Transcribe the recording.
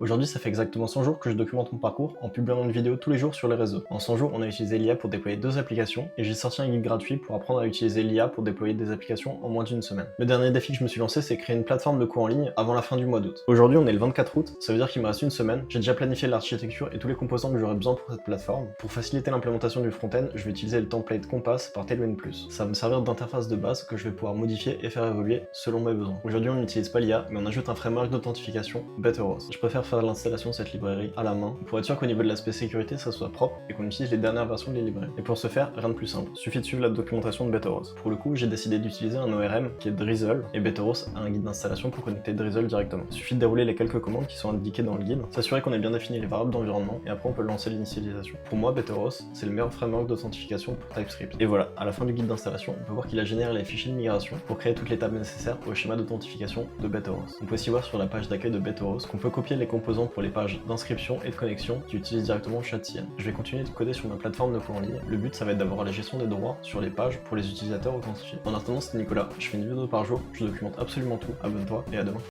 Aujourd'hui, ça fait exactement 100 jours que je documente mon parcours en publiant une vidéo tous les jours sur les réseaux. En 100 jours, on a utilisé l'IA pour déployer 2 applications et j'ai sorti un guide gratuit pour apprendre à utiliser l'IA pour déployer des applications en moins d'une semaine. Le dernier défi que je me suis lancé, c'est créer une plateforme de cours en ligne avant la fin du mois d'août. Aujourd'hui, on est le 24 août, ça veut dire qu'il me reste une semaine. J'ai déjà planifié l'architecture et tous les composants que j'aurai besoin pour cette plateforme. Pour faciliter l'implémentation du front-end, je vais utiliser le template Compass par Tailwind Plus. Ça va me servir d'interface de base que je vais pouvoir modifier et faire évoluer selon mes besoins. Aujourd'hui, on n'utilise pas l'IA, mais on ajoute un framework d'authentification, Betteros. Je préfère faire l'installation de cette librairie à la main pour être sûr qu'au niveau de l'aspect sécurité ça soit propre et qu'on utilise les dernières versions de la librairie. Et pour ce faire, rien de plus simple, suffit de suivre la documentation de Betteros. Pour le coup, j'ai décidé d'utiliser un ORM qui est Drizzle et Betteros a un guide d'installation pour connecter Drizzle directement. Il suffit de dérouler les quelques commandes qui sont indiquées dans le guide, s'assurer qu'on ait bien défini les variables d'environnement et après on peut lancer l'initialisation. Pour moi, Betteros, c'est le meilleur framework d'authentification pour TypeScript. Et voilà, à la fin du guide d'installation, on peut voir qu'il a généré les fichiers de migration pour créer toutes les tables nécessaires au schéma d'authentification de Betteros. On peut aussi voir sur la page d'accueil de Betteros qu'on peut copier les composants pour les pages d'inscription et de connexion qui utilisent directement ChatCN. Je vais continuer de coder sur ma plateforme de cours en ligne. Le but, ça va être d'avoir la gestion des droits sur les pages pour les utilisateurs authentifiés. En attendant, c'était Nicolas. Je fais une vidéo par jour, je documente absolument tout. Abonne-toi et à demain.